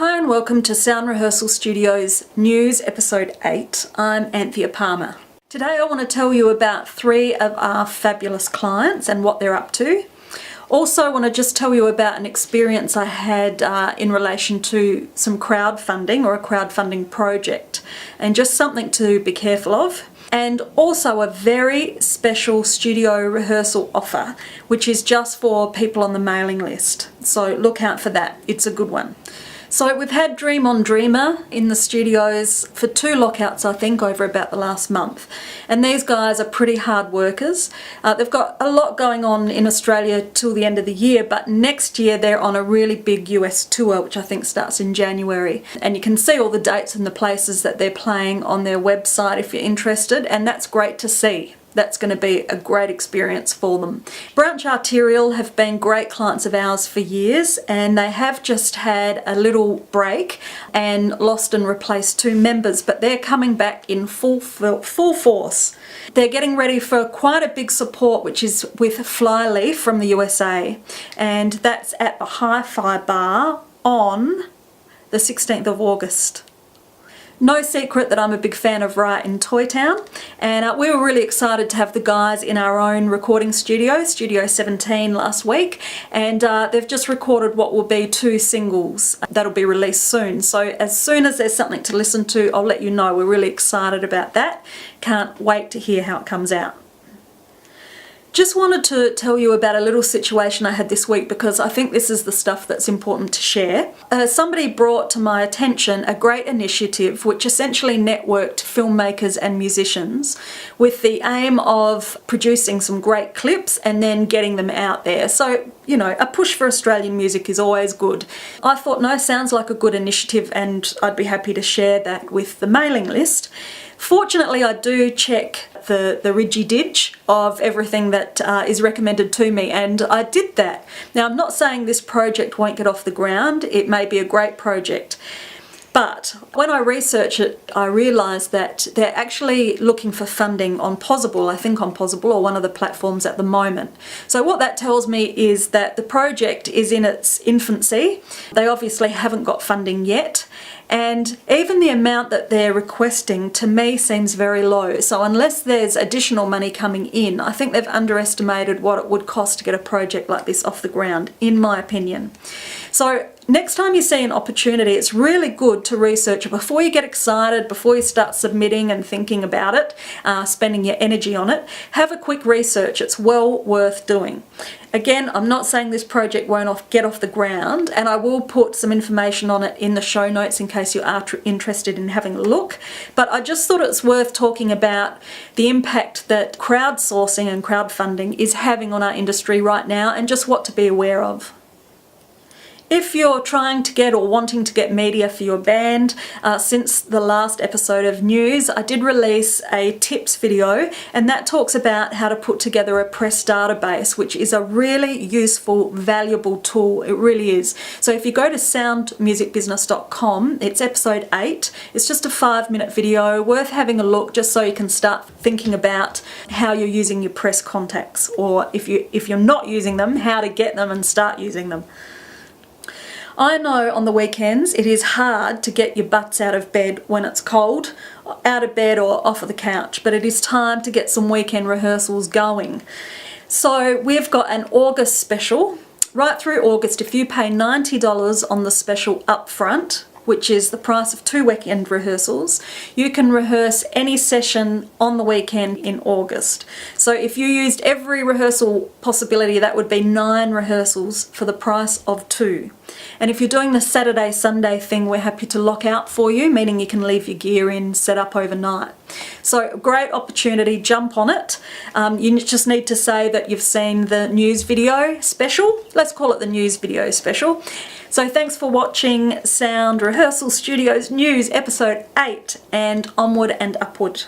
Hi and welcome to Sound Rehearsal Studios News Episode 8. I'm Anthea Palmer. Today I want to tell you about 3 of our fabulous clients and what they're up to. Also I want to just tell you about an experience I had in relation to some crowdfunding or a crowdfunding project, and just something to be careful of. And also a very special studio rehearsal offer, which is just for people on the mailing list. So look out for that, it's a good one. So we've had Dream on Dreamer in the studios for 2 lockouts, I think, over about the last month. And these guys are pretty hard workers. They've got a lot going on in Australia till the end of the year, but next year they're on a really big US tour, which I think starts in January. And you can see all the dates and the places that they're playing on their website if you're interested, and that's great to see. That's going to be a great experience for them. Branch Arterial have been great clients of ours for years, and they have just had a little break and lost and replaced 2 members, but they're coming back in full force. They're getting ready for quite a big support, which is with Flyleaf from the USA, and that's at the Hi-Fi Bar on the 16th of August. No secret that I'm a big fan of Riot in Toy Town, and we were really excited to have the guys in our own recording studio, Studio 17, last week, and they've just recorded what will be 2 singles that'll be released soon. So as soon as there's something to listen to, I'll let you know. We're really excited about that. Can't wait to hear how it comes out. Just wanted to tell you about a little situation I had this week, because I think this is the stuff that's important to share. Somebody brought to my attention a great initiative which essentially networked filmmakers and musicians with the aim of producing some great clips and then getting them out there. So, you know, a push for Australian music is always good. I thought, no, sounds like a good initiative, and I'd be happy to share that with the mailing list. Fortunately, I do check the ridgy-didge of everything that is recommended to me, and I did that. Now, I'm not saying this project won't get off the ground. It may be a great project. But when I researched it, I realised that they're actually looking for funding on Pozible, I think on Pozible, or one of the platforms at the moment. So what that tells me is that the project is in its infancy. They obviously haven't got funding yet. And even the amount that they're requesting to me seems very low. So unless there's additional money coming in, I think they've underestimated what it would cost to get a project like this off the ground, in my opinion. So next time you see an opportunity, it's really good to research it before you get excited, before you start submitting and thinking about it, spending your energy on it. Have a quick research. It's well worth doing. Again, I'm not saying this project won't get off the ground, and I will put some information on it in the show notes in case you are interested in having a look. But I just thought it's worth talking about the impact that crowdsourcing and crowdfunding is having on our industry right now, and just what to be aware of. If you're trying to get or wanting to get media for your band, since the last episode of news, I did release a tips video, and that talks about how to put together a press database, which is a really useful, valuable tool. It really is. So if you go to soundmusicbusiness.com, it's episode 8. It's just a 5-minute video, worth having a look, just so you can start thinking about how you're using your press contacts, or if you're not using them, how to get them and start using them. I know on the weekends it is hard to get your butts out of bed when it's cold, out of bed or off of the couch, but it is time to get some weekend rehearsals going. So we've got an August special. Right through August, if you pay $90 on the special upfront, which is the price of 2 weekend rehearsals, you can rehearse any session on the weekend in August. So if you used every rehearsal possibility, that would be 9 rehearsals for the price of 2. And if you're doing the Saturday-Sunday thing, we're happy to lock out for you, meaning you can leave your gear in, set up overnight. So great opportunity, jump on it. You just need to say that you've seen the news video special. Let's call it the news video special. So thanks for watching Sound Rehearsal Studios News Episode 8, and onward and upward.